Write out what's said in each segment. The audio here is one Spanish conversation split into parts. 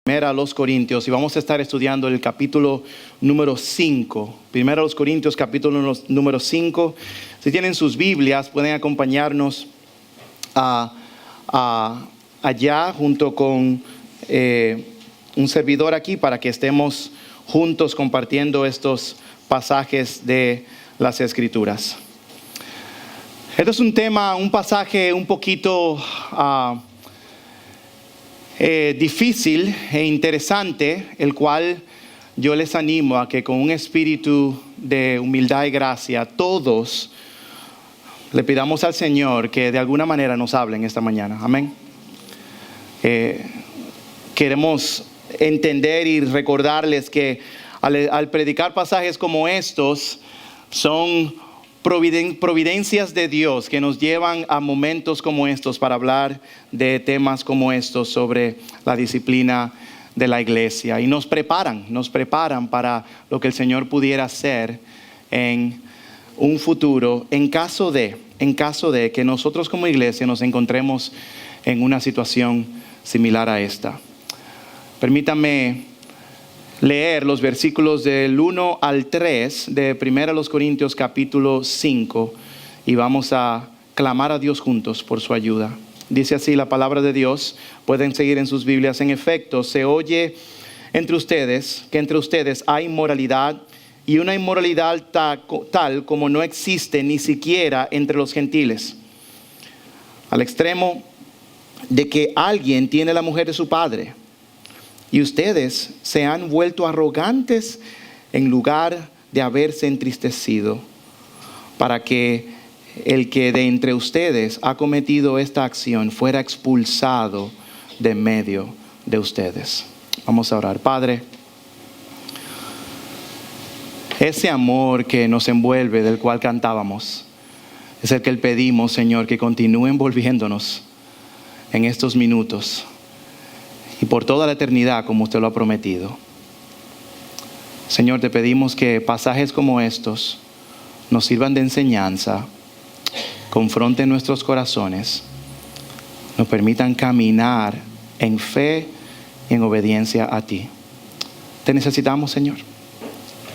Primera a los Corintios, y vamos a estar estudiando el capítulo número 5. Primera a los Corintios, capítulo número 5. Si tienen sus Biblias, pueden acompañarnos allá junto con un servidor aquí para que estemos juntos compartiendo estos pasajes de las Escrituras. Este es un pasaje un poquito difícil e interesante, el cual yo les animo a que con un espíritu de humildad y gracia todos le pidamos al Señor que de alguna manera nos hablen esta mañana. Amén. Queremos entender y recordarles que al predicar pasajes como estos son providencias de Dios que nos llevan a momentos como estos para hablar de temas como estos sobre la disciplina de la iglesia, y nos preparan para lo que el Señor pudiera hacer en un futuro en caso de que nosotros como iglesia nos encontremos en una situación similar a esta. Permítanme leer los versículos del 1 al 3 de 1 Corintios capítulo 5, y vamos a clamar a Dios juntos por su ayuda. Dice así la palabra de Dios. Pueden seguir en sus Biblias. En efecto, se oye entre ustedes que entre ustedes hay inmoralidad, y una inmoralidad tal como no existe ni siquiera entre los gentiles, al extremo de que alguien tiene la mujer de su padre. Y ustedes se han vuelto arrogantes en lugar de haberse entristecido, para que el que de entre ustedes ha cometido esta acción fuera expulsado de medio de ustedes. Vamos a orar. Padre, ese amor que nos envuelve, del cual cantábamos, es el que pedimos, Señor, que continúe envolviéndonos en estos minutos y por toda la eternidad, como usted lo ha prometido. Señor, te pedimos que pasajes como estos nos sirvan de enseñanza, confronten nuestros corazones, nos permitan caminar en fe y en obediencia a ti. Te necesitamos, Señor.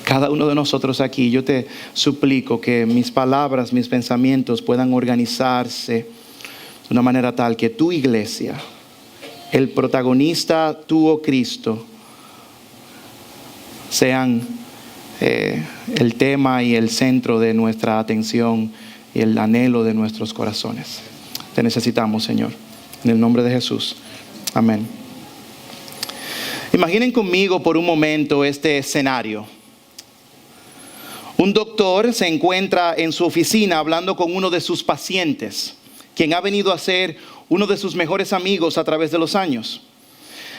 Cada uno de nosotros aquí, yo te suplico que mis palabras, mis pensamientos puedan organizarse de una manera tal que tu iglesia, el protagonista, tú o Cristo, sean el tema y el centro de nuestra atención y el anhelo de nuestros corazones. Te necesitamos, Señor. En el nombre de Jesús. Amén. Imaginen conmigo por un momento este escenario. Un doctor se encuentra en su oficina hablando con uno de sus pacientes, quien ha venido a ser uno de sus mejores amigos a través de los años.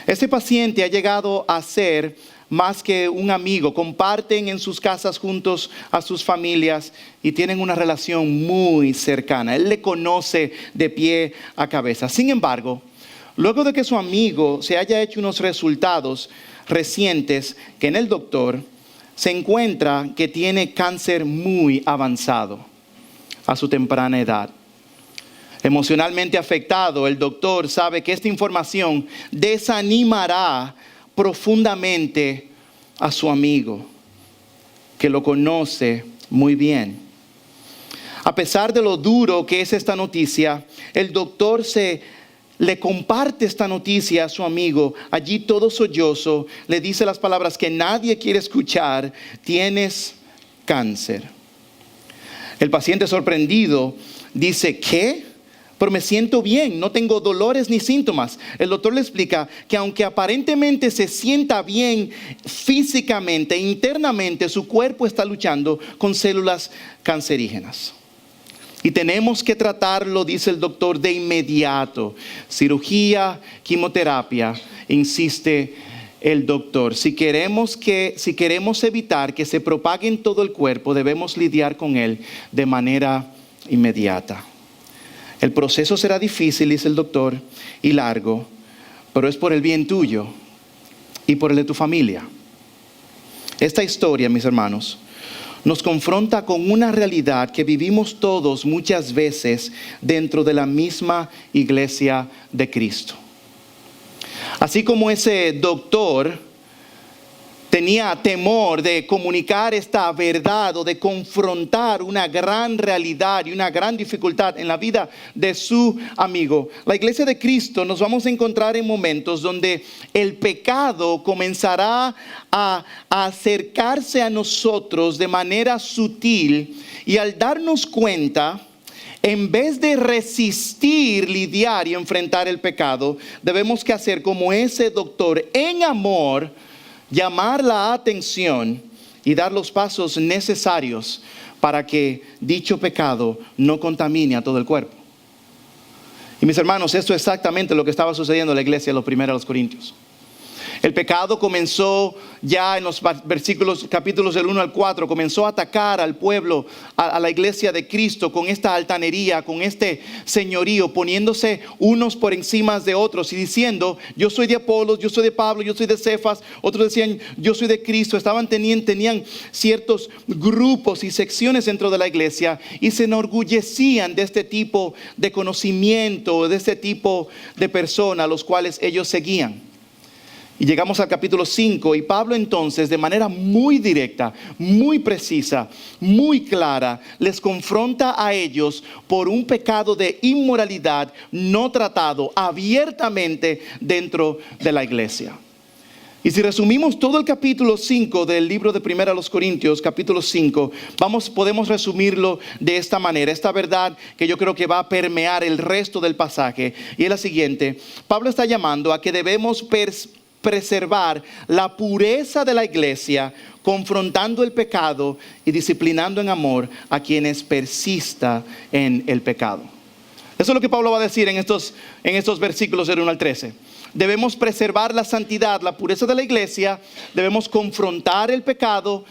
Este paciente ha llegado a ser más que un amigo. Comparten en sus casas juntos a sus familias y tienen una relación muy cercana. Él le conoce de pie a cabeza. Sin embargo, luego de que su amigo se haya hecho unos resultados recientes, que en el doctor se encuentra que tiene cáncer muy avanzado a su temprana edad. Emocionalmente afectado, el doctor sabe que esta información desanimará profundamente a su amigo, que lo conoce muy bien. A pesar de lo duro que es esta noticia, el doctor le comparte esta noticia a su amigo. Allí todo sollozo le dice las palabras que nadie quiere escuchar: tienes cáncer. El paciente, sorprendido, dice: ¿qué? Pero me siento bien, no tengo dolores ni síntomas. El doctor le explica que aunque aparentemente se sienta bien físicamente, internamente su cuerpo está luchando con células cancerígenas. Y tenemos que tratarlo, dice el doctor, de inmediato. Cirugía, quimioterapia, insiste el doctor. Si queremos evitar que se propague en todo el cuerpo, debemos lidiar con él de manera inmediata. El proceso será difícil, dice el doctor, y largo, pero es por el bien tuyo y por el de tu familia. Esta historia, mis hermanos, nos confronta con una realidad que vivimos todos muchas veces dentro de la misma iglesia de Cristo. Así como ese doctor tenía temor de comunicar esta verdad o de confrontar una gran realidad y una gran dificultad en la vida de su amigo, la iglesia de Cristo nos vamos a encontrar en momentos donde el pecado comenzará a acercarse a nosotros de manera sutil, y al darnos cuenta, en vez de resistir, lidiar y enfrentar el pecado, debemos que hacer como ese doctor en amor, llamar la atención y dar los pasos necesarios para que dicho pecado no contamine a todo el cuerpo. Y mis hermanos, esto es exactamente lo que estaba sucediendo en la iglesia de los primeros Corintios. El pecado comenzó ya en los capítulos del 1 al 4, comenzó a atacar al pueblo, a la iglesia de Cristo, con esta altanería, con este señorío, poniéndose unos por encima de otros y diciendo: yo soy de Apolos, yo soy de Pablo, yo soy de Cefas. Otros decían: yo soy de Cristo. Tenían ciertos grupos y secciones dentro de la iglesia y se enorgullecían de este tipo de conocimiento, de este tipo de personas a los cuales ellos seguían. Y llegamos al capítulo 5 y Pablo entonces, de manera muy directa, muy precisa, muy clara, les confronta a ellos por un pecado de inmoralidad no tratado abiertamente dentro de la iglesia. Y si resumimos todo el capítulo 5 del libro de Primera a los Corintios, capítulo 5, podemos resumirlo de esta manera, esta verdad que yo creo que va a permear el resto del pasaje. Y es la siguiente: Pablo está llamando a que debemos preservar la pureza de la iglesia, confrontando el pecado y disciplinando en amor a quienes persista en el pecado. Eso es lo que Pablo va a decir en estos versículos del 1 al 13. Debemos preservar la santidad, la pureza de la iglesia. Debemos confrontar el pecado,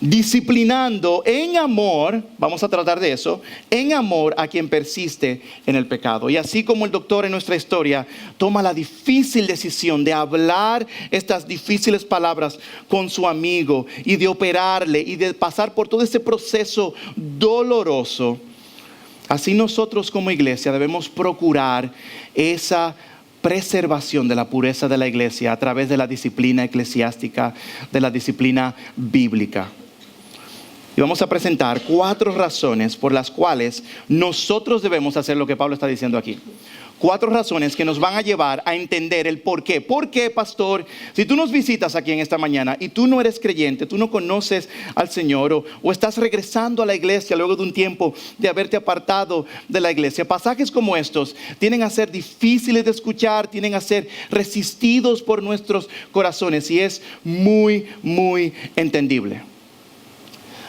disciplinando en amor, vamos a tratar de eso, en amor a quien persiste en el pecado. Y así como el doctor en nuestra historia toma la difícil decisión de hablar estas difíciles palabras con su amigo y de operarle y de pasar por todo este proceso doloroso, así nosotros como iglesia debemos procurar esa preservación de la pureza de la iglesia a través de la disciplina eclesiástica, de la disciplina bíblica. Y vamos a presentar 4 razones por las cuales nosotros debemos hacer lo que Pablo está diciendo aquí. 4 razones que nos van a llevar a entender el por qué. ¿Por qué, pastor? Si tú nos visitas aquí en esta mañana y tú no eres creyente, tú no conoces al Señor o estás regresando a la iglesia luego de un tiempo de haberte apartado de la iglesia, pasajes como estos tienden a ser difíciles de escuchar, tienden a ser resistidos por nuestros corazones, y es muy, muy entendible.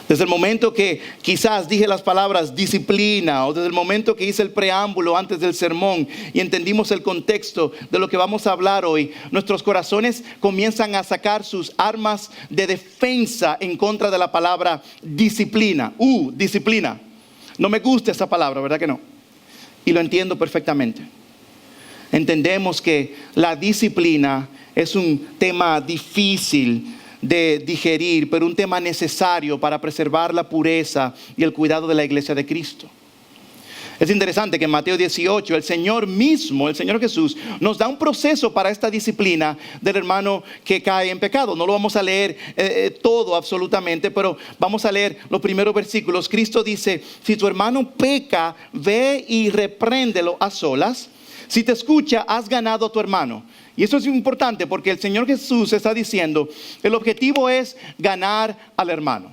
Desde el momento que quizás dije las palabras disciplina, o desde el momento que hice el preámbulo antes del sermón y entendimos el contexto de lo que vamos a hablar hoy, nuestros corazones comienzan a sacar sus armas de defensa en contra de la palabra disciplina. Disciplina. No me gusta esa palabra, ¿verdad que no? Y lo entiendo perfectamente. Entendemos que la disciplina es un tema difícil de digerir, pero un tema necesario para preservar la pureza y el cuidado de la iglesia de Cristo. Es interesante que en Mateo 18 el Señor mismo, el Señor Jesús, nos da un proceso para esta disciplina del hermano que cae en pecado. No lo vamos a leer todo absolutamente, pero vamos a leer los primeros versículos. Cristo dice: si tu hermano peca, ve y repréndelo a solas. Si te escucha, has ganado a tu hermano. Y eso es importante porque el Señor Jesús está diciendo, el objetivo es ganar al hermano.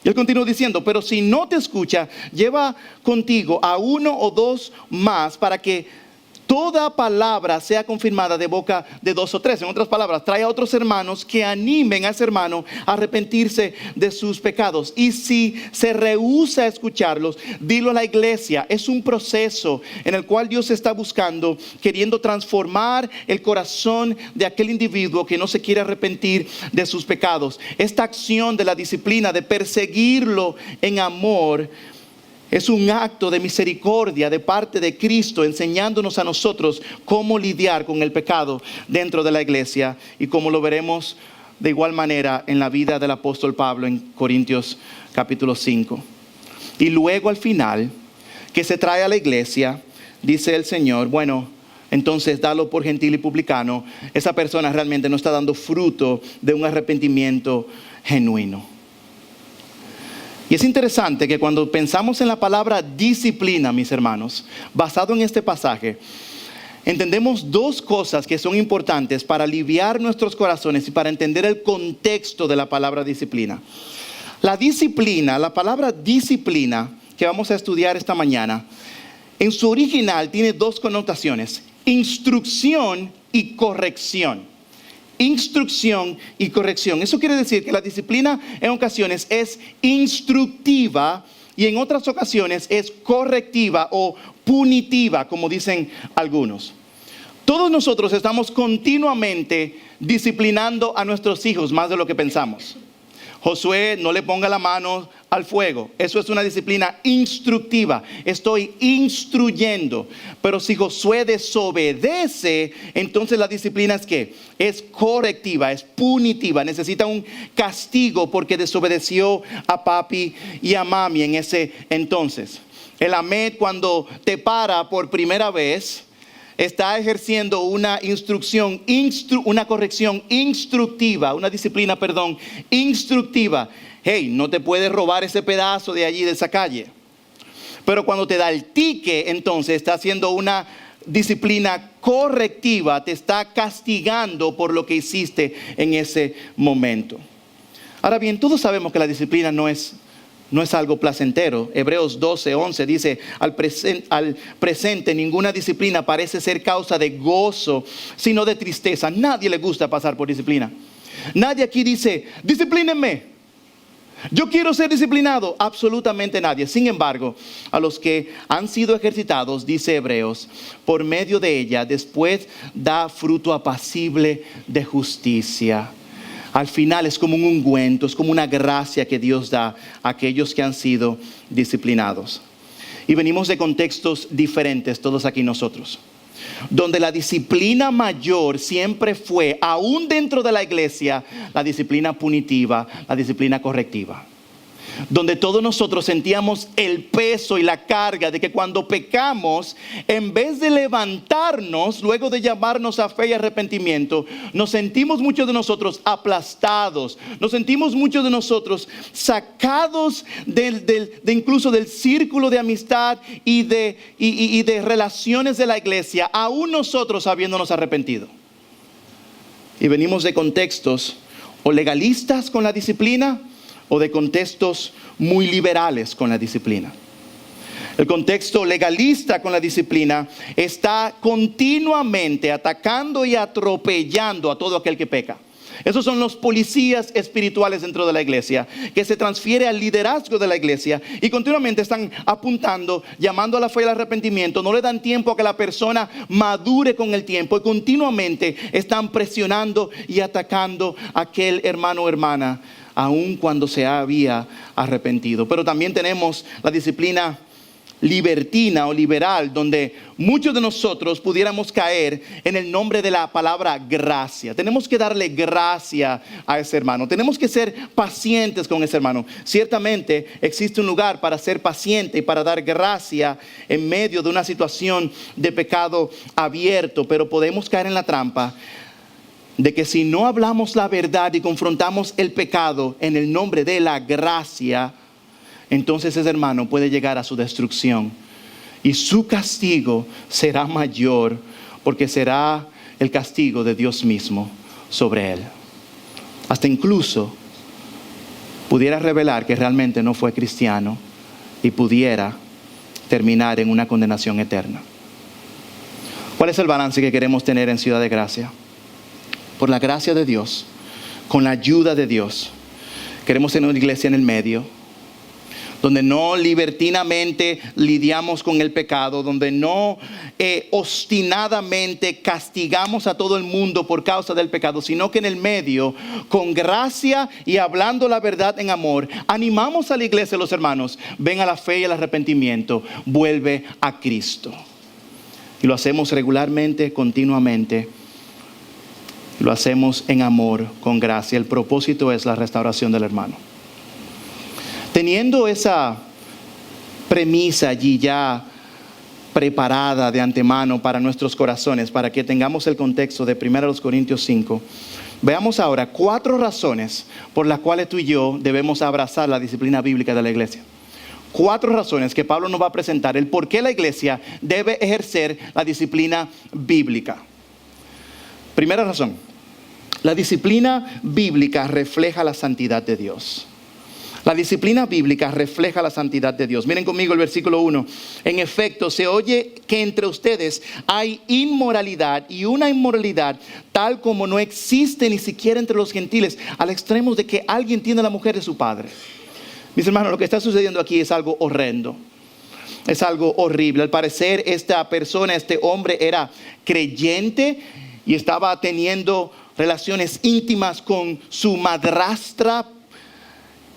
Y Él continúa diciendo: pero si no te escucha, lleva contigo a 1 o 2 más, para que toda palabra sea confirmada de boca de 2 o 3. En otras palabras, trae a otros hermanos que animen a ese hermano a arrepentirse de sus pecados. Y si se rehúsa a escucharlos, dilo a la iglesia. Es un proceso en el cual Dios está buscando, queriendo transformar el corazón de aquel individuo que no se quiere arrepentir de sus pecados. Esta acción de la disciplina, de perseguirlo en amor, es un acto de misericordia de parte de Cristo, enseñándonos a nosotros cómo lidiar con el pecado dentro de la iglesia, y como lo veremos de igual manera en la vida del apóstol Pablo en Corintios capítulo 5. Y luego al final, que se trae a la iglesia, dice el Señor: bueno, entonces dalo por gentil y publicano, esa persona realmente no está dando fruto de un arrepentimiento genuino. Y es interesante que cuando pensamos en la palabra disciplina, mis hermanos, basado en este pasaje, entendemos dos cosas que son importantes para aliviar nuestros corazones y para entender el contexto de la palabra disciplina. La disciplina, la palabra disciplina que vamos a estudiar esta mañana, en su original tiene dos connotaciones: instrucción y corrección. Instrucción y corrección. Eso quiere decir que la disciplina en ocasiones es instructiva y en otras ocasiones es correctiva o punitiva, como dicen algunos. Todos nosotros estamos continuamente disciplinando a nuestros hijos más de lo que pensamos. Josué, no le ponga la mano al fuego. Eso es una disciplina instructiva. Estoy instruyendo. Pero si Josué desobedece, entonces la disciplina es ¿qué? Es correctiva, es punitiva. Necesita un castigo porque desobedeció a papi y a mami en ese entonces. El Amed, cuando te para por primera vez, está ejerciendo una una corrección instructiva, una disciplina, instructiva. Hey, no te puedes robar ese pedazo de allí, de esa calle. Pero cuando te da el ticket, entonces está haciendo una disciplina correctiva, te está castigando por lo que hiciste en ese momento. Ahora bien, todos sabemos que la disciplina no es algo placentero. Hebreos 12:11 dice, al presente ninguna disciplina parece ser causa de gozo, sino de tristeza. Nadie le gusta pasar por disciplina. Nadie aquí dice, disciplínenme, yo quiero ser disciplinado. Absolutamente nadie. Sin embargo, a los que han sido ejercitados, dice Hebreos, por medio de ella, después da fruto apacible de justicia. Al final es como un ungüento, es como una gracia que Dios da a aquellos que han sido disciplinados. Y venimos de contextos diferentes todos aquí nosotros, donde la disciplina mayor siempre fue, aún dentro de la iglesia, la disciplina punitiva, la disciplina correctiva. Donde todos nosotros sentíamos el peso y la carga de que cuando pecamos, en vez de levantarnos, luego de llamarnos a fe y arrepentimiento, nos sentimos muchos de nosotros aplastados, nos sentimos muchos de nosotros sacados incluso del círculo de amistad y de relaciones de la iglesia, aún nosotros habiéndonos arrepentido. Y venimos de contextos o legalistas con la disciplina, o de contextos muy liberales con la disciplina. El contexto legalista con la disciplina está continuamente atacando y atropellando a todo aquel que peca. Esos son los policías espirituales dentro de la iglesia, que se transfiere al liderazgo de la iglesia y continuamente están apuntando, llamando a la fe y al arrepentimiento. No le dan tiempo a que la persona madure con el tiempo y continuamente están presionando y atacando a aquel hermano o hermana, aun cuando se había arrepentido. Pero también tenemos la disciplina libertina o liberal, donde muchos de nosotros pudiéramos caer en el nombre de la palabra gracia. Tenemos que darle gracia a ese hermano. Tenemos que ser pacientes con ese hermano. Ciertamente existe un lugar para ser paciente y para dar gracia en medio de una situación de pecado abierto, pero podemos caer en la trampa de que si no hablamos la verdad y confrontamos el pecado en el nombre de la gracia, entonces ese hermano puede llegar a su destrucción y su castigo será mayor, porque será el castigo de Dios mismo sobre él. Hasta incluso pudiera revelar que realmente no fue cristiano y pudiera terminar en una condenación eterna. ¿Cuál es el balance que queremos tener en Ciudad de Gracia? Por la gracia de Dios, con la ayuda de Dios, queremos tener una iglesia en el medio, donde no libertinamente lidiamos con el pecado, donde no obstinadamente castigamos a todo el mundo por causa del pecado, sino que en el medio, con gracia y hablando la verdad en amor, animamos a la iglesia, los hermanos, ven a la fe y al arrepentimiento, vuelve a Cristo. Y lo hacemos regularmente, continuamente. Lo hacemos en amor, con gracia. El propósito es la restauración del hermano. Teniendo esa premisa allí ya preparada de antemano para nuestros corazones, para que tengamos el contexto de 1 Corintios 5. Veamos ahora 4 razones por las cuales tú y yo debemos abrazar la disciplina bíblica de la iglesia. 4 razones que Pablo nos va a presentar, el por qué la iglesia debe ejercer la disciplina bíblica. Primera razón, la disciplina bíblica refleja la santidad de Dios. La disciplina bíblica refleja la santidad de Dios. Miren conmigo el versículo 1. En efecto, se oye que entre ustedes hay inmoralidad, y una inmoralidad tal como no existe ni siquiera entre los gentiles, al extremo de que alguien tiene a la mujer de su padre. Mis hermanos, lo que está sucediendo aquí es algo horrendo. Es algo horrible. Al parecer, esta persona, este hombre, era creyente y estaba teniendo relaciones íntimas con su madrastra.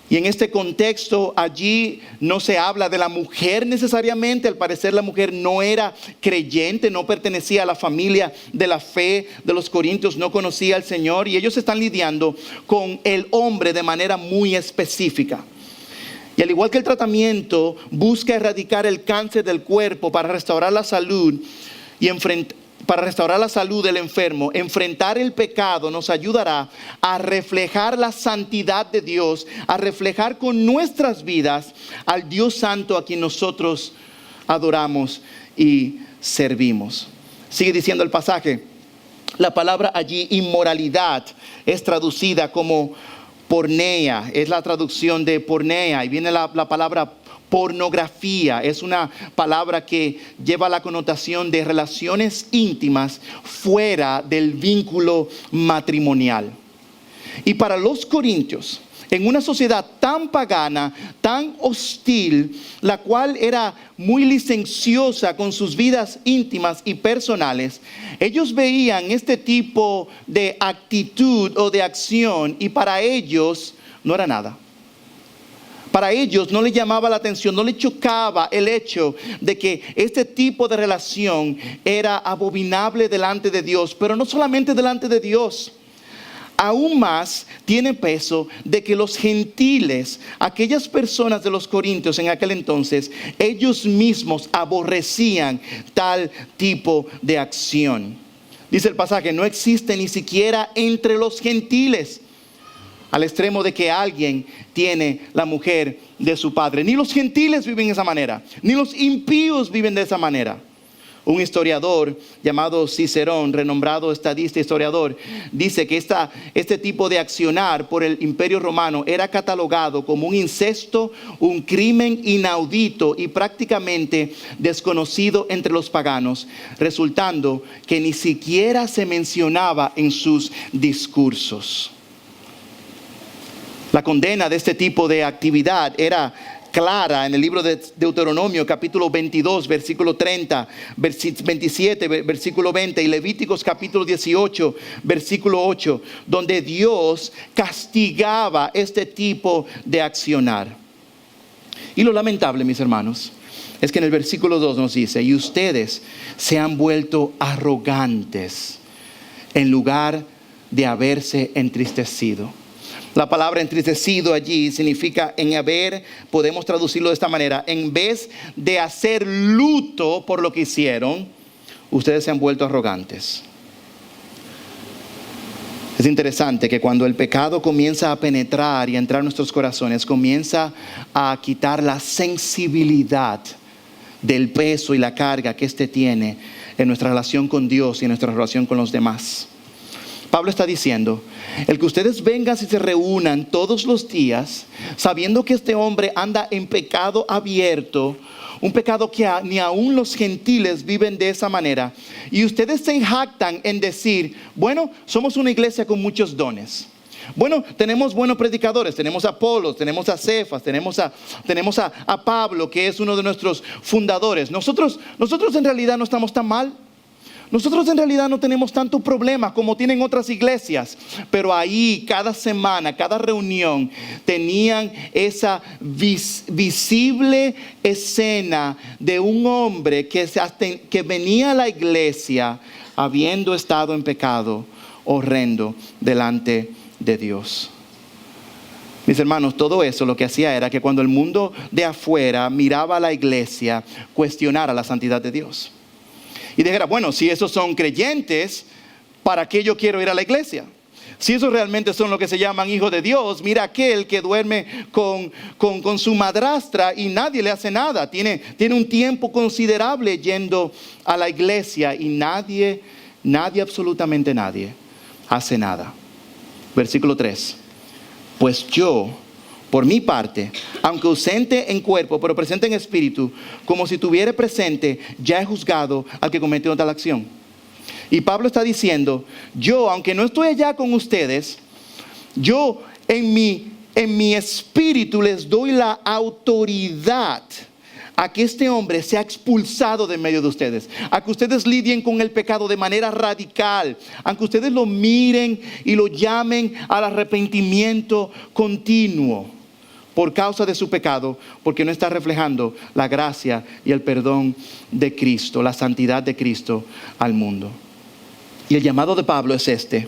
Y en este contexto allí no se habla de la mujer necesariamente. Al parecer la mujer no era creyente, no pertenecía a la familia de la fe de los corintios, no conocía al Señor. Y ellos están lidiando con el hombre de manera muy específica. Y al igual que el tratamiento busca erradicar el cáncer del cuerpo para restaurar la salud para restaurar la salud del enfermo, enfrentar el pecado nos ayudará a reflejar la santidad de Dios, a reflejar con nuestras vidas al Dios Santo a quien nosotros adoramos y servimos. Sigue diciendo el pasaje, la palabra allí inmoralidad es traducida como porneia, es la traducción de porneia, y viene la palabra pornografía. Es una palabra que lleva la connotación de relaciones íntimas fuera del vínculo matrimonial. Y para los corintios, en una sociedad tan pagana, tan hostil, la cual era muy licenciosa con sus vidas íntimas y personales, ellos veían este tipo de actitud o de acción y para ellos no era nada. Para ellos no les llamaba la atención, no les chocaba el hecho de que este tipo de relación era abominable delante de Dios, pero no solamente delante de Dios. Aún más tiene peso de que los gentiles, aquellas personas de los corintios en aquel entonces, ellos mismos aborrecían tal tipo de acción. Dice el pasaje, no existe ni siquiera entre los gentiles, al extremo de que alguien tiene la mujer de su padre. Ni los gentiles viven de esa manera, ni los impíos viven de esa manera. Un historiador llamado Cicerón, renombrado estadista historiador, dice que este tipo de accionar por el Imperio Romano era catalogado como un incesto, un crimen inaudito y prácticamente desconocido entre los paganos, resultando que ni siquiera se mencionaba en sus discursos. La condena de este tipo de actividad era clara en el libro de Deuteronomio, capítulo 22, versículo 30, 27, versículo 20, y Levíticos, capítulo 18, versículo 8, donde Dios castigaba este tipo de accionar. Y lo lamentable, mis hermanos, es que en el versículo 2 nos dice, y ustedes se han vuelto arrogantes en lugar de haberse entristecido. La palabra entristecido allí significa podemos traducirlo de esta manera, en vez de hacer luto por lo que hicieron, ustedes se han vuelto arrogantes. Es interesante que cuando el pecado comienza a penetrar y a entrar en nuestros corazones, comienza a quitar la sensibilidad del peso y la carga que éste tiene en nuestra relación con Dios y en nuestra relación con los demás. Pablo está diciendo, el que ustedes vengan y se reúnan todos los días, sabiendo que este hombre anda en pecado abierto, un pecado que ni aún los gentiles viven de esa manera, y ustedes se jactan en decir, bueno, somos una iglesia con muchos dones. Bueno, tenemos buenos predicadores, tenemos a Apolos, tenemos a Cefas, tenemos a Pablo, que es uno de nuestros fundadores. Nosotros en realidad no estamos tan mal. Nosotros en realidad no tenemos tanto problema como tienen otras iglesias, pero ahí cada semana, cada reunión tenían esa visible escena de un hombre que venía a la iglesia habiendo estado en pecado horrendo delante de Dios. Mis hermanos, todo eso lo que hacía era que cuando el mundo de afuera miraba a la iglesia, cuestionara la santidad de Dios. Y dijera, bueno, si esos son creyentes, ¿para qué yo quiero ir a la iglesia? Si esos realmente son lo que se llaman hijos de Dios, mira aquel que duerme con su madrastra y nadie le hace nada. Tiene un tiempo considerable yendo a la iglesia y nadie, absolutamente nadie, hace nada. Versículo 3. Pues yo, por mi parte, aunque ausente en cuerpo, pero presente en espíritu, como si estuviera presente, ya he juzgado al que cometió tal acción. Y Pablo está diciendo, yo, aunque no estoy allá con ustedes, yo en mi espíritu les doy la autoridad a que este hombre sea expulsado de medio de ustedes, a que ustedes lidien con el pecado de manera radical, a que ustedes lo miren y lo llamen al arrepentimiento continuo por causa de su pecado, porque no está reflejando la gracia y el perdón de Cristo, la santidad de Cristo al mundo. Y el llamado de Pablo es este: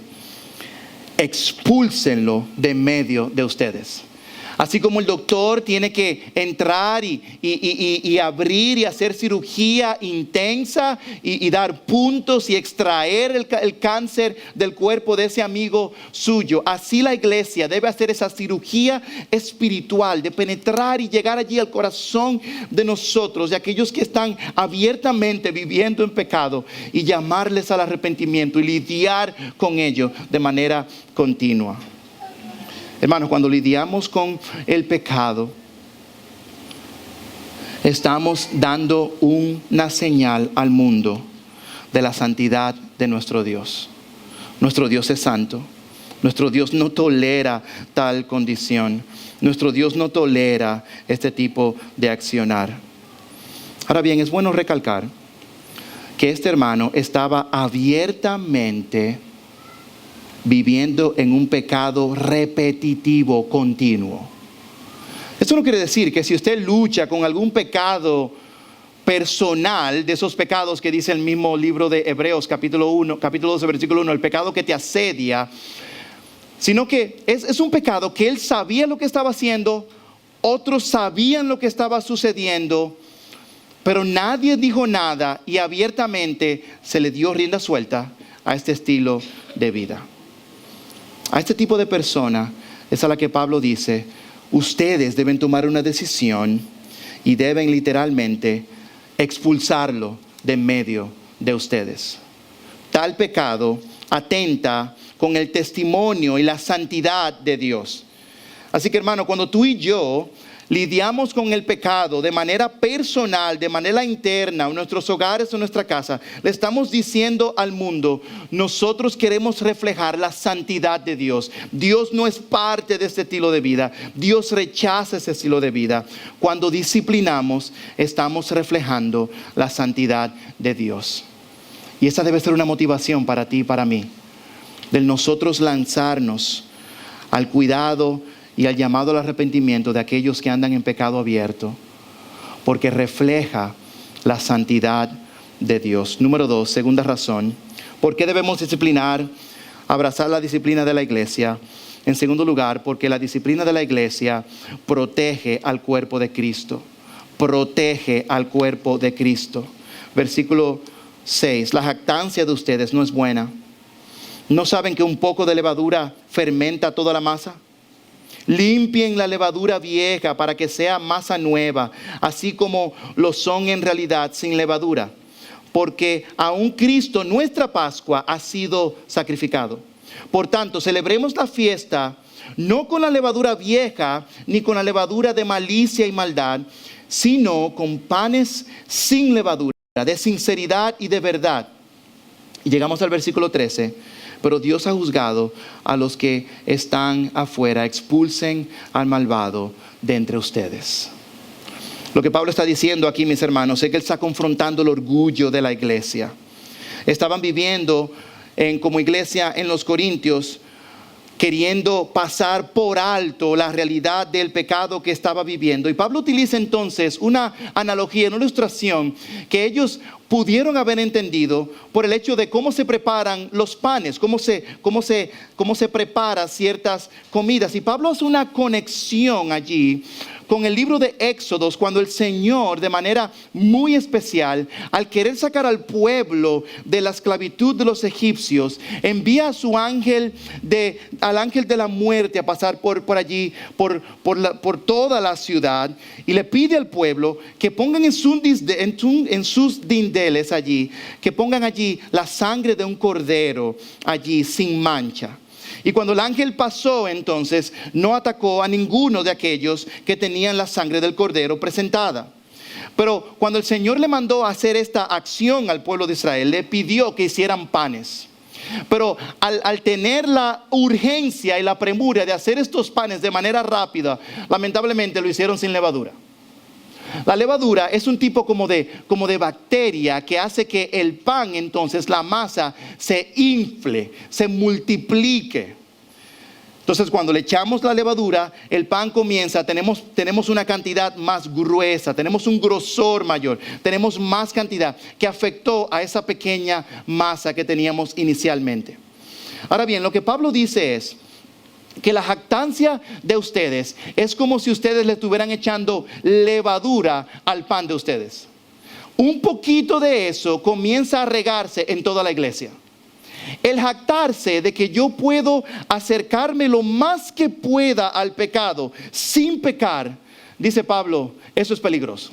expúlsenlo de medio de ustedes. Así como el doctor tiene que entrar y abrir y hacer cirugía intensa y dar puntos y extraer el cáncer del cuerpo de ese amigo suyo, así la iglesia debe hacer esa cirugía espiritual de penetrar y llegar allí al corazón de nosotros, de aquellos que están abiertamente viviendo en pecado, y llamarles al arrepentimiento y lidiar con ello de manera continua. Hermanos, cuando lidiamos con el pecado, estamos dando una señal al mundo de la santidad de nuestro Dios. Nuestro Dios es santo. Nuestro Dios no tolera tal condición. Nuestro Dios no tolera este tipo de accionar. Ahora bien, es bueno recalcar que este hermano estaba abiertamente viviendo en un pecado repetitivo, continuo. Esto no quiere decir que si usted lucha con algún pecado personal, de esos pecados que dice el mismo libro de Hebreos, capítulo 12, versículo 1, el pecado que te asedia, sino que es un pecado que él sabía lo que estaba haciendo, otros sabían lo que estaba sucediendo, pero nadie dijo nada y abiertamente se le dio rienda suelta a este estilo de vida. A este tipo de persona es a la que Pablo dice, ustedes deben tomar una decisión y deben literalmente expulsarlo de medio de ustedes. Tal pecado atenta con el testimonio y la santidad de Dios. Así que, hermano, cuando tú y yo lidiamos con el pecado de manera personal, de manera interna, en nuestros hogares o en nuestra casa, le estamos diciendo al mundo, nosotros queremos reflejar la santidad de Dios. Dios no es parte de este estilo de vida. Dios rechaza ese estilo de vida. Cuando disciplinamos, estamos reflejando la santidad de Dios. Y esa debe ser una motivación para ti y para mí, del nosotros lanzarnos al cuidado y al llamado al arrepentimiento de aquellos que andan en pecado abierto, porque refleja la santidad de Dios. Número 2, segunda razón, ¿por qué debemos disciplinar, abrazar la disciplina de la iglesia? En segundo lugar, porque la disciplina de la iglesia protege al cuerpo de Cristo. Protege al cuerpo de Cristo. Versículo 6, la jactancia de ustedes no es buena. ¿No saben que un poco de levadura fermenta toda la masa? Limpien la levadura vieja para que sea masa nueva, así como lo son en realidad sin levadura. Porque aún Cristo, nuestra Pascua, ha sido sacrificado. Por tanto, celebremos la fiesta no con la levadura vieja, ni con la levadura de malicia y maldad, sino con panes sin levadura, de sinceridad y de verdad. Y llegamos al versículo 13. Pero Dios ha juzgado a los que están afuera. Expulsen al malvado de entre ustedes. Lo que Pablo está diciendo aquí, mis hermanos, es que él está confrontando el orgullo de la iglesia. Estaban viviendo como iglesia en los Corintios, queriendo pasar por alto la realidad del pecado que estaba viviendo. Y Pablo utiliza entonces una analogía, una ilustración, que ellos pudieron haber entendido por el hecho de cómo se preparan los panes, cómo se prepara ciertas comidas. Y Pablo hace una conexión allí con el libro de Éxodos, cuando el Señor, de manera muy especial, al querer sacar al pueblo de la esclavitud de los egipcios, envía a su ángel, al ángel de la muerte, a pasar por allí, por toda la ciudad, y le pide al pueblo que pongan en sus dindeles allí, que pongan allí la sangre de un cordero allí sin mancha. Y cuando el ángel pasó, entonces, no atacó a ninguno de aquellos que tenían la sangre del cordero presentada. Pero cuando el Señor le mandó a hacer esta acción al pueblo de Israel, le pidió que hicieran panes. Pero al tener la urgencia y la premura de hacer estos panes de manera rápida, lamentablemente lo hicieron sin levadura. La levadura es un tipo como de bacteria que hace que el pan, entonces la masa, se infle, se multiplique. Entonces cuando le echamos la levadura, el pan comienza, tenemos una cantidad más gruesa, tenemos un grosor mayor, tenemos más cantidad que afectó a esa pequeña masa que teníamos inicialmente. Ahora bien, lo que Pablo dice es que la jactancia de ustedes es como si ustedes le estuvieran echando levadura al pan de ustedes. Un poquito de eso comienza a regarse en toda la iglesia. El jactarse de que yo puedo acercarme lo más que pueda al pecado sin pecar, dice Pablo, eso es peligroso.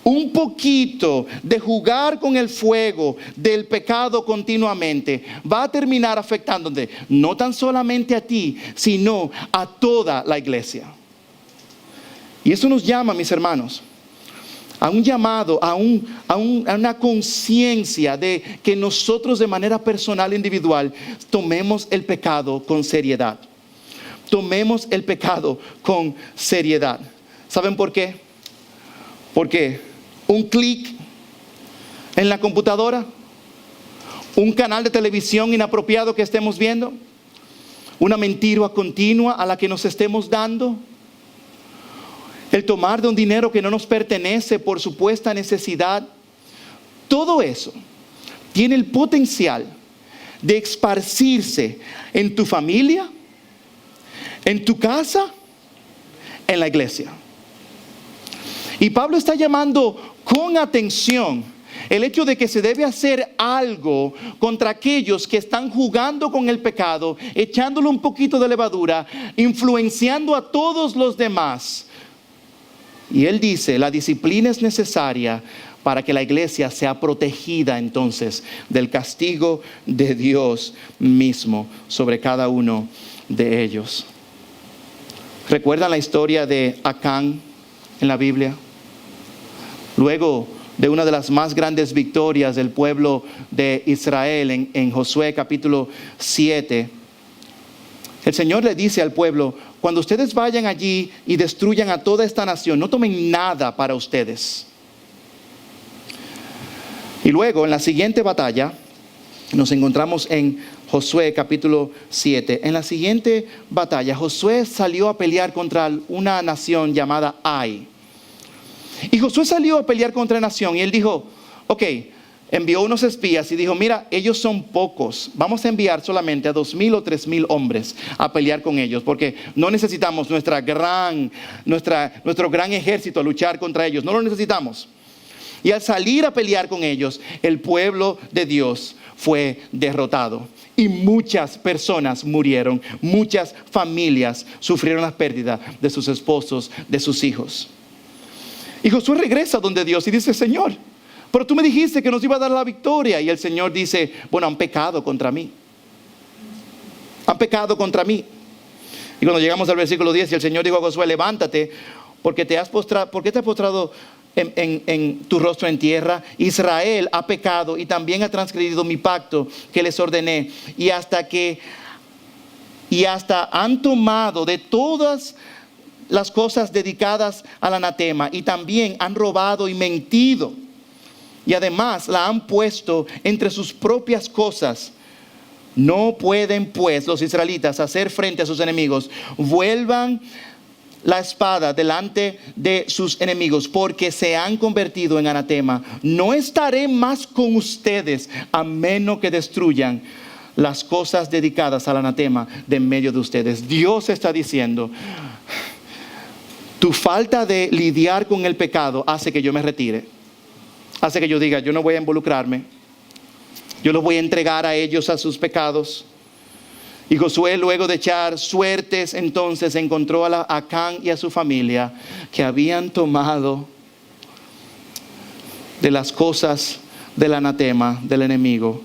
Un poquito de jugar con el fuego del pecado continuamente va a terminar afectándote, no tan solamente a ti, sino a toda la iglesia. Y eso nos llama, mis hermanos, a un llamado, a una conciencia de que nosotros de manera personal e individual tomemos el pecado con seriedad. Tomemos el pecado con seriedad. ¿Saben por qué? Porque un clic en la computadora, un canal de televisión inapropiado que estemos viendo, una mentira continua a la que nos estemos dando, el tomar de un dinero que no nos pertenece por supuesta necesidad, todo eso tiene el potencial de esparcirse en tu familia, en tu casa, en la iglesia. Y Pablo está llamando con atención el hecho de que se debe hacer algo contra aquellos que están jugando con el pecado, echándole un poquito de levadura, influenciando a todos los demás. Y él dice, la disciplina es necesaria para que la iglesia sea protegida entonces del castigo de Dios mismo sobre cada uno de ellos. ¿Recuerdan la historia de Acán en la Biblia? Luego de una de las más grandes victorias del pueblo de Israel en Josué capítulo 7, el Señor le dice al pueblo: cuando ustedes vayan allí y destruyan a toda esta nación, no tomen nada para ustedes. Y luego en la siguiente batalla, nos encontramos en Josué capítulo 7. En la siguiente batalla, Josué salió a pelear contra una nación llamada Ai. Y Josué salió a pelear contra la nación y él dijo, ok, envió unos espías y dijo, mira, ellos son pocos, vamos a enviar solamente a 2,000 o 3,000 hombres a pelear con ellos, porque no necesitamos nuestro gran ejército a luchar contra ellos, no lo necesitamos. Y al salir a pelear con ellos, el pueblo de Dios fue derrotado. Y muchas personas murieron, muchas familias sufrieron la pérdida de sus esposos, de sus hijos. Y Josué regresa donde Dios y dice, Señor, pero tú me dijiste que nos iba a dar la victoria. Y el Señor dice, bueno, han pecado contra mí. Han pecado contra mí. Y cuando llegamos al versículo 10, el Señor dijo a Josué, levántate, porque te has postrado en tu rostro en tierra. Israel ha pecado y también ha transgredido mi pacto que les ordené. Y hasta han tomado de todas las cosas dedicadas al anatema, y también han robado y mentido. Y además la han puesto entre sus propias cosas. No pueden pues los israelitas hacer frente a sus enemigos. Vuelvan la espada delante de sus enemigos, porque se han convertido en anatema. No estaré más con ustedes a menos que destruyan las cosas dedicadas al anatema de en medio de ustedes. Dios está diciendo: tu falta de lidiar con el pecado hace que yo me retire. Hace que yo diga: yo no voy a involucrarme. Yo los voy a entregar a ellos a sus pecados. Y Josué, luego de echar suertes, entonces encontró a Acán y a su familia, que habían tomado de las cosas del anatema, del enemigo,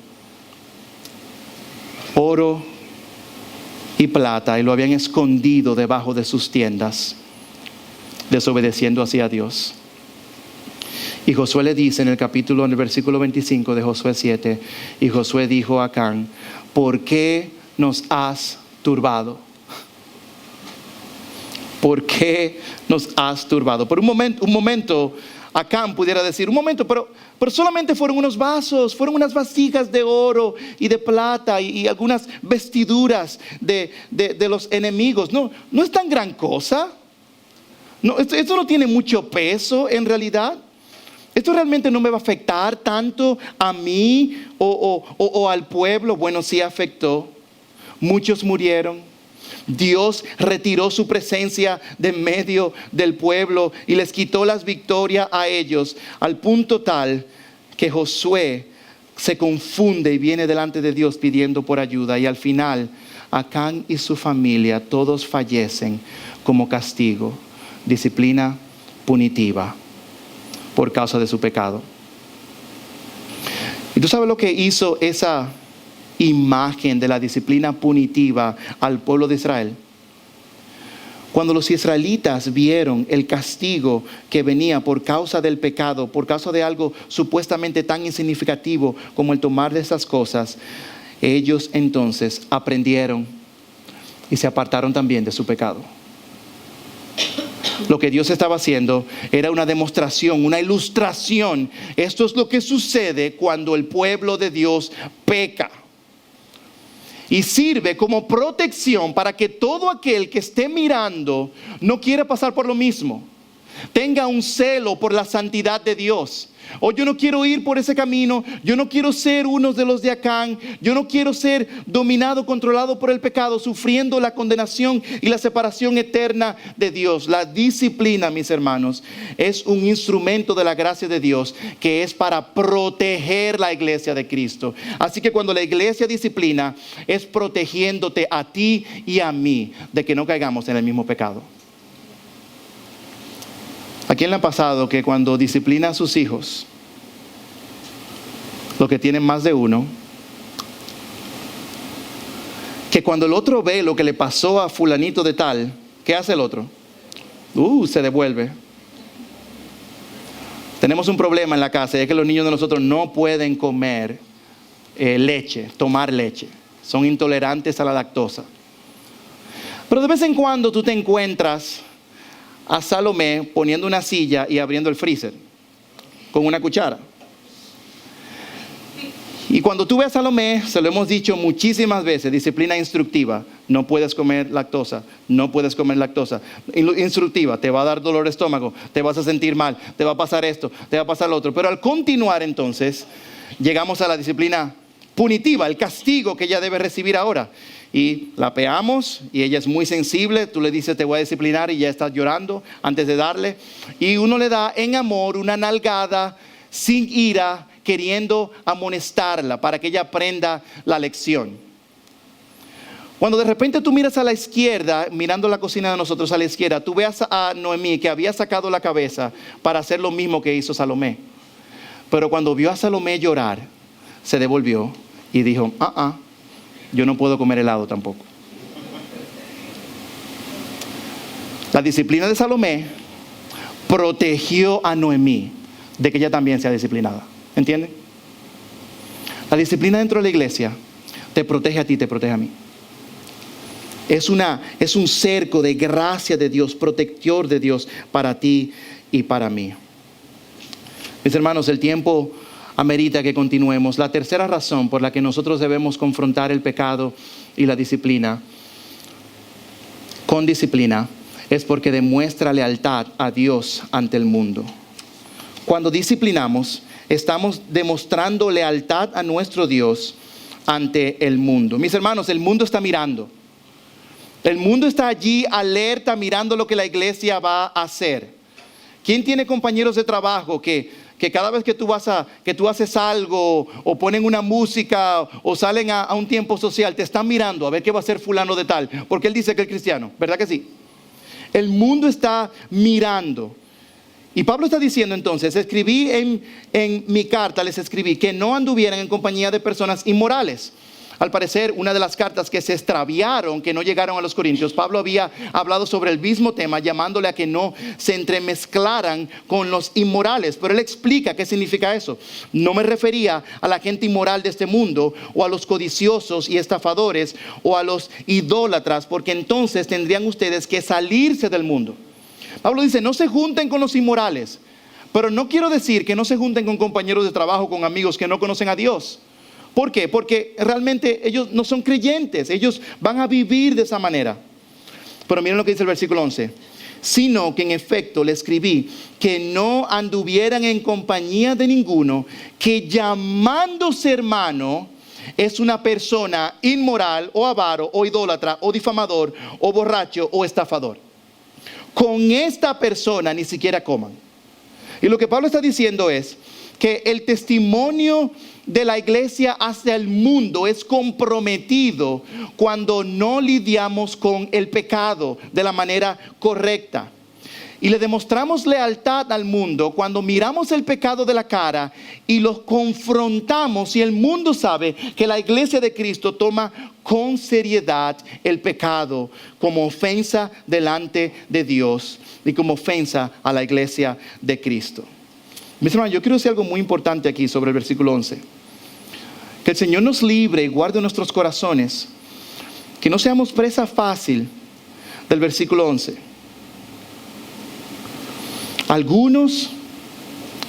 oro y plata, y lo habían escondido debajo de sus tiendas, desobedeciendo así a Dios. Y Josué le dice en el versículo 25 de Josué 7, y Josué dijo a Acán: ¿por qué nos has turbado? ¿Por qué nos has turbado? Por un momento, Acán pudiera decir: un momento, pero solamente fueron unos vasos, fueron unas vasijas de oro y de plata y algunas vestiduras de los enemigos. No es tan gran cosa. No, esto no tiene mucho peso en realidad. Esto realmente no me va a afectar tanto a mí o al pueblo. Bueno, sí afectó. Muchos murieron. Dios retiró su presencia de en medio del pueblo y les quitó las victorias a ellos, al punto tal que Josué se confunde y viene delante de Dios pidiendo por ayuda. Y al final, Acán y su familia todos fallecen como castigo, disciplina punitiva por causa de su pecado. ¿Y tú sabes lo que hizo esa imagen de la disciplina punitiva al pueblo de Israel? Cuando los israelitas vieron el castigo que venía por causa del pecado, por causa de algo supuestamente tan insignificativo como el tomar de esas cosas, ellos entonces aprendieron y se apartaron también de su pecado. Lo que Dios estaba haciendo era una demostración, una ilustración. Esto es lo que sucede cuando el pueblo de Dios peca. Y sirve como protección para que todo aquel que esté mirando no quiera pasar por lo mismo. Tenga un celo por la santidad de Dios. O yo no quiero ir por ese camino. Yo no quiero ser uno de los de Acán. Yo no quiero ser dominado, controlado por el pecado, sufriendo la condenación y la separación eterna de Dios. La disciplina, mis hermanos, es un instrumento de la gracia de Dios que es para proteger la iglesia de Cristo. Así que cuando la iglesia disciplina, es protegiéndote a ti y a mí de que no caigamos en el mismo pecado. ¿A quién le ha pasado que cuando disciplina a sus hijos, los que tienen más de uno, que cuando el otro ve lo que le pasó a fulanito de tal, ¿qué hace el otro? Se devuelve. Tenemos un problema en la casa, y es que los niños de nosotros no pueden comer leche, tomar leche. Son intolerantes a la lactosa. Pero de vez en cuando tú te encuentras a Salomé poniendo una silla y abriendo el freezer con una cuchara. Y cuando tú ves a Salomé, se lo hemos dicho muchísimas veces, disciplina instructiva: no puedes comer lactosa, no puedes comer lactosa. Instructiva: te va a dar dolor de estómago, te vas a sentir mal, te va a pasar esto, te va a pasar lo otro. Pero al continuar entonces, llegamos a la disciplina punitiva, el castigo que ella debe recibir ahora. Y la peamos y ella es muy sensible. Tú le dices: te voy a disciplinar, y ya está llorando antes de darle. Y uno le da en amor una nalgada, sin ira, queriendo amonestarla para que ella aprenda la lección. Cuando de repente tú miras a la izquierda, mirando la cocina de nosotros a la izquierda, tú ves a Noemí, que había sacado la cabeza para hacer lo mismo que hizo Salomé. Pero cuando vio a Salomé llorar, se devolvió y dijo: yo no puedo comer helado tampoco. La disciplina de Salomé protegió a Noemí de que ella también sea disciplinada. ¿Entienden? La disciplina dentro de la iglesia te protege a ti, te protege a mí. Es un cerco de gracia de Dios, protector de Dios para ti y para mí. Mis hermanos, el tiempo amerita que continuemos. La tercera razón por la que nosotros debemos confrontar el pecado y la disciplina con disciplina es porque demuestra lealtad a Dios ante el mundo. Cuando disciplinamos, estamos demostrando lealtad a nuestro Dios ante el mundo. Mis hermanos, el mundo está mirando. El mundo está allí alerta mirando lo que la iglesia va a hacer. ¿Quién tiene compañeros de trabajo que cada vez que tú haces algo o ponen una música o salen a un tiempo social, te están mirando a ver qué va a hacer fulano de tal? Porque él dice que es cristiano, ¿verdad que sí? El mundo está mirando. Y Pablo está diciendo entonces, escribí en mi carta, les escribí que no anduvieran en compañía de personas inmorales. Al parecer, una de las cartas que se extraviaron, que no llegaron a los Corintios, Pablo había hablado sobre el mismo tema, llamándole a que no se entremezclaran con los inmorales. Pero él explica qué significa eso. No me refería a la gente inmoral de este mundo, o a los codiciosos y estafadores, o a los idólatras, porque entonces tendrían ustedes que salirse del mundo. Pablo dice, no se junten con los inmorales. Pero no quiero decir que no se junten con compañeros de trabajo, con amigos que no conocen a Dios. ¿Por qué? Porque realmente ellos no son creyentes. Ellos van a vivir de esa manera. Pero miren lo que dice el versículo 11. Sino que en efecto le escribí que no anduvieran en compañía de ninguno que llamándose hermano es una persona inmoral o avaro o idólatra o difamador o borracho o estafador. Con esta persona ni siquiera coman. Y lo que Pablo está diciendo es que el testimonio de la iglesia hacia el mundo es comprometido cuando no lidiamos con el pecado de la manera correcta. Y le demostramos lealtad al mundo cuando miramos el pecado de la cara y los confrontamos, y el mundo sabe que la iglesia de Cristo toma con seriedad el pecado como ofensa delante de Dios y como ofensa a la iglesia de Cristo. Mis hermanos, yo quiero decir algo muy importante aquí sobre el versículo 11. Que el Señor nos libre y guarde nuestros corazones. Que no seamos presa fácil del versículo 11. Algunos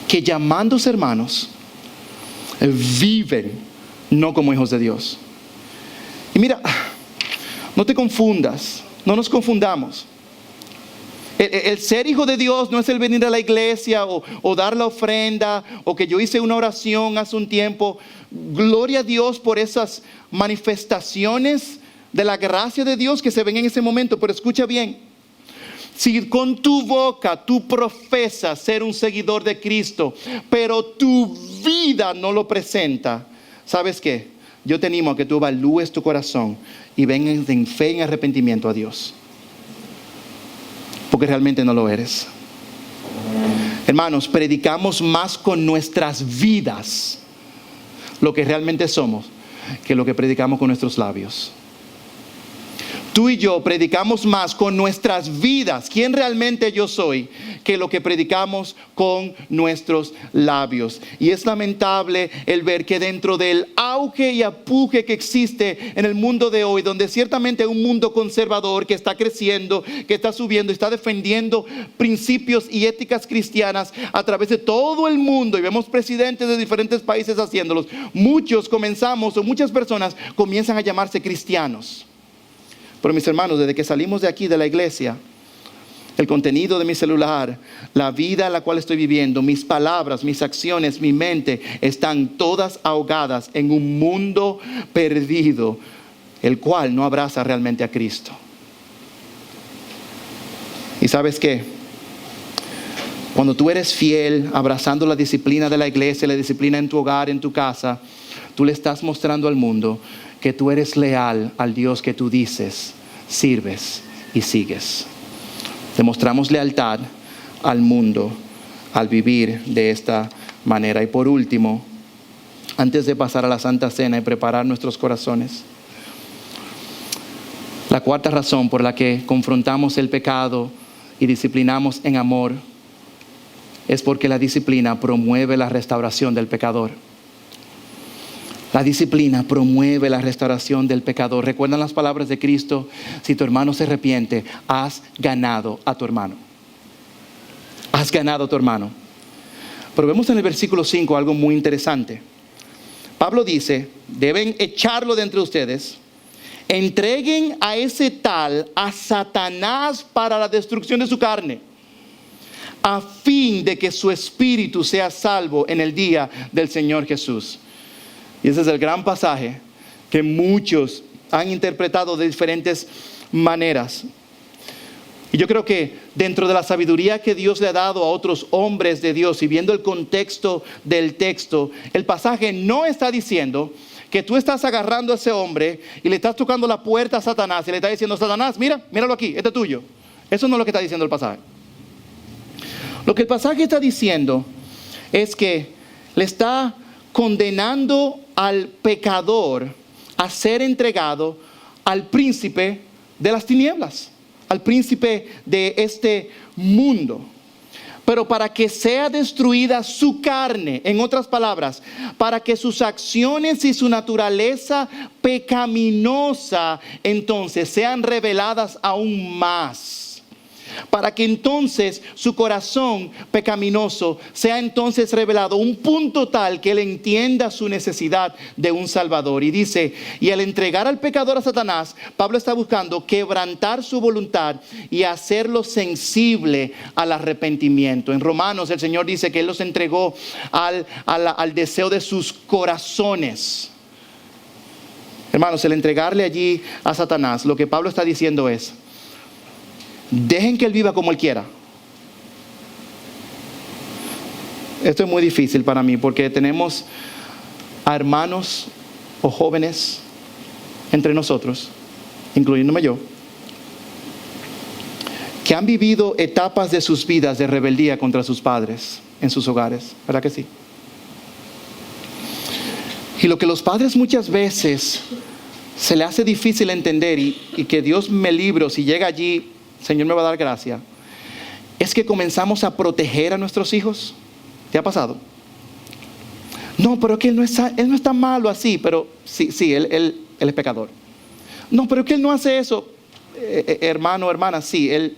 que llamándose hermanos viven no como hijos de Dios. Y mira, no te confundas, no nos confundamos. El ser hijo de Dios no es el venir a la iglesia o dar la ofrenda, o que yo hice una oración hace un tiempo. Gloria a Dios por esas manifestaciones de la gracia de Dios que se ven en ese momento. Pero escucha bien, si con tu boca tú profesas ser un seguidor de Cristo, pero tu vida no lo presenta, ¿sabes qué? Yo te animo a que tú evalúes tu corazón y vengas en fe y en arrepentimiento a Dios. Porque realmente no lo eres. Hermanos, predicamos más con nuestras vidas lo que realmente somos que lo que predicamos con nuestros labios. Tú y yo predicamos más con nuestras vidas, quién realmente yo soy, que lo que predicamos con nuestros labios. Y es lamentable el ver que dentro del auge y apuje que existe en el mundo de hoy, donde ciertamente hay un mundo conservador que está creciendo, que está subiendo, está defendiendo principios y éticas cristianas a través de todo el mundo, y vemos presidentes de diferentes países haciéndolos. Muchas personas comienzan a llamarse cristianos. Pero mis hermanos, desde que salimos de aquí, de la iglesia, el contenido de mi celular, la vida en la cual estoy viviendo, mis palabras, mis acciones, mi mente, están todas ahogadas en un mundo perdido, el cual no abraza realmente a Cristo. ¿Y sabes qué? Cuando tú eres fiel, abrazando la disciplina de la iglesia, la disciplina en tu hogar, en tu casa, tú le estás mostrando al mundo que tú eres leal al Dios que tú dices, sirves y sigues. Demostramos lealtad al mundo al vivir de esta manera. Y por último, antes de pasar a la Santa Cena y preparar nuestros corazones, la cuarta razón por la que confrontamos el pecado y disciplinamos en amor es porque la disciplina promueve la restauración del pecador. La disciplina promueve la restauración del pecador. ¿Recuerdan las palabras de Cristo? Si tu hermano se arrepiente, has ganado a tu hermano. Has ganado a tu hermano. Pero vemos en el versículo 5 algo muy interesante. Pablo dice, deben echarlo de entre ustedes entreguen a ese tal a Satanás para la destrucción de su carne, a fin de que su espíritu sea salvo en el día del Señor Jesús. Y ese es el gran pasaje que muchos han interpretado de diferentes maneras. Y yo creo que dentro de la sabiduría que Dios le ha dado a otros hombres de Dios y viendo el contexto del texto, el pasaje no está diciendo que tú estás agarrando a ese hombre y le estás tocando la puerta a Satanás y le estás diciendo: Satanás, míralo aquí, este es tuyo. Eso no es lo que está diciendo el pasaje. Lo que el pasaje está diciendo es que le está condenando al pecador a ser entregado al príncipe de las tinieblas, al príncipe de este mundo. Pero para que sea destruida su carne, en otras palabras, para que sus acciones y su naturaleza pecaminosa entonces sean reveladas aún más. Para que entonces su corazón pecaminoso sea entonces revelado, un punto tal que él entienda su necesidad de un Salvador. Y dice, y al entregar al pecador a Satanás, Pablo está buscando quebrantar su voluntad y hacerlo sensible al arrepentimiento. En Romanos el Señor dice que él los entregó al deseo de sus corazones. Hermanos, el entregarle allí a Satanás, lo que Pablo está diciendo es: dejen que él viva como él quiera. Esto es muy difícil para mí porque tenemos a hermanos o jóvenes entre nosotros, incluyéndome yo, que han vivido etapas de sus vidas de rebeldía contra sus padres en sus hogares. ¿Verdad que sí? Y lo que los padres muchas veces se le hace difícil entender, y que Dios me libre, si llega allí, Señor me va a dar gracia, es que comenzamos a proteger a nuestros hijos. ¿Te ha pasado? No, pero es que él no es tan malo así, pero sí, él es pecador. No, pero es que él no hace eso. Hermano, hermana, sí, él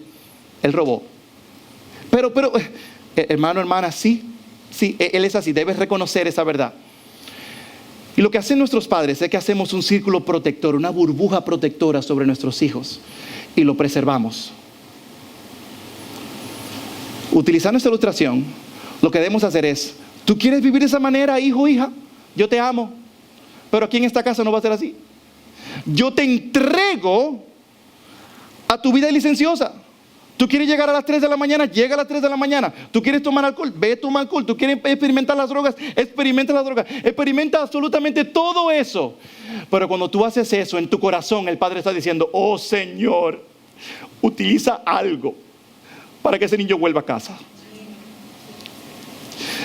robó. Pero, hermano, hermana, sí, él es así, debes reconocer esa verdad. Y lo que hacen nuestros padres es que hacemos un círculo protector, una burbuja protectora sobre nuestros hijos, y lo preservamos. Utilizando esta ilustración, lo que debemos hacer es: ¿tú quieres vivir de esa manera, hijo o hija? Yo te amo, pero aquí en esta casa no va a ser así. Yo te entrego a tu vida licenciosa. Tú quieres llegar a las 3 de la mañana, llega a las 3 de la mañana. Tú quieres tomar alcohol, ve, toma alcohol. Tú quieres experimentar las drogas, experimenta las drogas. Experimenta absolutamente todo eso. Pero cuando tú haces eso, en tu corazón el Padre está diciendo: oh Señor, utiliza algo para que ese niño vuelva a casa.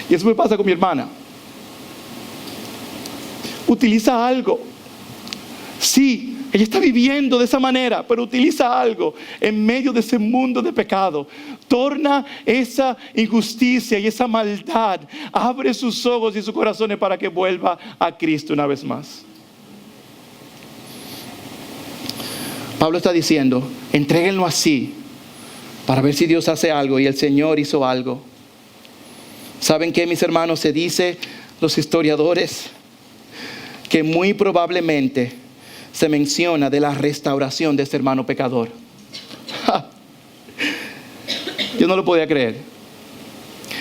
Y eso me pasa con mi hermana. Utiliza algo. Sí, ella está viviendo de esa manera, pero utiliza algo en medio de ese mundo de pecado. Torna esa injusticia y esa maldad. Abre sus ojos y sus corazones para que vuelva a Cristo una vez más. Pablo está diciendo: entréguenlo así, para ver si Dios hace algo. Y el Señor hizo algo. ¿Saben qué, mis hermanos? Se dice, los historiadores, que muy probablemente se menciona de la restauración de este hermano pecador. Yo no lo podía creer.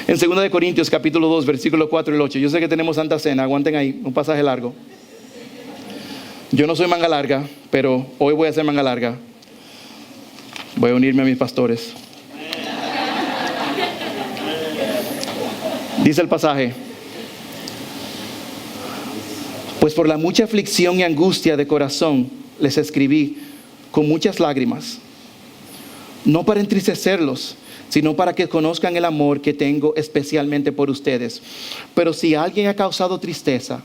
En 2 Corintios capítulo 2 versículos 4 y 8. Yo sé que tenemos Santa Cena, aguanten ahí, un pasaje largo. Yo no soy manga larga, pero hoy voy a hacer manga larga. Voy a unirme a mis pastores. Dice el pasaje: pues por la mucha aflicción y angustia de corazón les escribí con muchas lágrimas, no para entristecerlos, sino para que conozcan el amor que tengo especialmente por ustedes. Pero si alguien ha causado tristeza,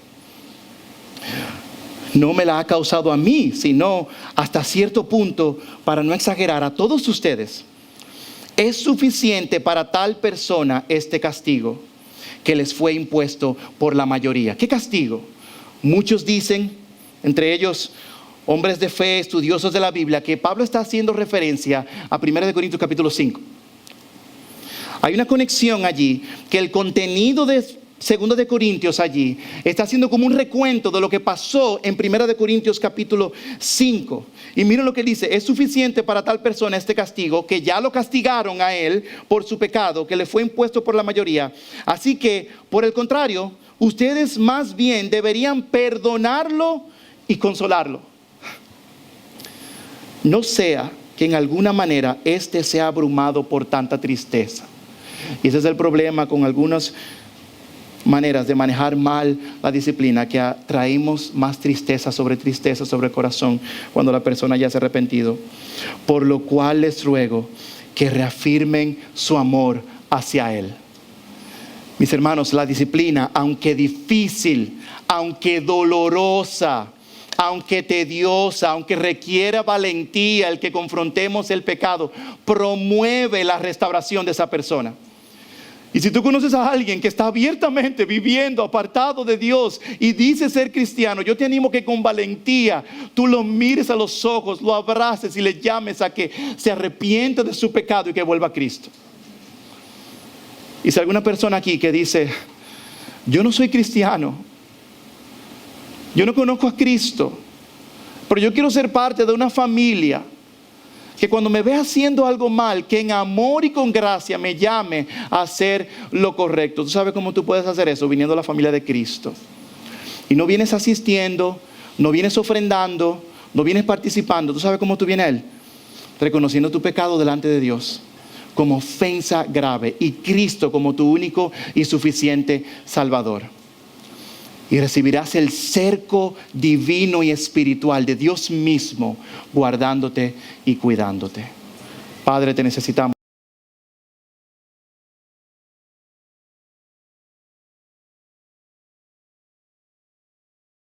no me la ha causado a mí, sino hasta cierto punto, para no exagerar, a todos ustedes. Es suficiente para tal persona este castigo que les fue impuesto por la mayoría. ¿Qué castigo? Muchos dicen, entre ellos hombres de fe, estudiosos de la Biblia, que Pablo está haciendo referencia a 1 Corintios capítulo 5. Hay una conexión allí, que el contenido de Segundo de Corintios allí está haciendo como un recuento de lo que pasó en Primera de Corintios capítulo 5. Y miren lo que dice: es suficiente para tal persona este castigo, que ya lo castigaron a él por su pecado, que le fue impuesto por la mayoría. Así que, por el contrario, ustedes más bien deberían perdonarlo y consolarlo. No sea que en alguna manera éste sea abrumado por tanta tristeza. Y ese es el problema con algunas maneras de manejar mal la disciplina, que traemos más tristeza sobre el corazón cuando la persona ya se ha arrepentido. Por lo cual les ruego que reafirmen su amor hacia Él. Mis hermanos, la disciplina, aunque difícil, aunque dolorosa, aunque tediosa, aunque requiera valentía el que confrontemos el pecado, promueve la restauración de esa persona. Y si tú conoces a alguien que está abiertamente viviendo apartado de Dios y dice ser cristiano, yo te animo que con valentía tú lo mires a los ojos, lo abraces y le llames a que se arrepienta de su pecado y que vuelva a Cristo. Y si hay alguna persona aquí que dice: yo no soy cristiano, yo no conozco a Cristo, pero yo quiero ser parte de una familia que cuando me ve haciendo algo mal, que en amor y con gracia me llame a hacer lo correcto. ¿Tú sabes cómo tú puedes hacer eso? Viniendo a la familia de Cristo. Y no vienes asistiendo, no vienes ofrendando, no vienes participando. ¿Tú sabes cómo tú vienes a Él? Reconociendo tu pecado delante de Dios como ofensa grave, y Cristo como tu único y suficiente Salvador. Y recibirás el cerco divino y espiritual de Dios mismo, guardándote y cuidándote. Padre, te necesitamos.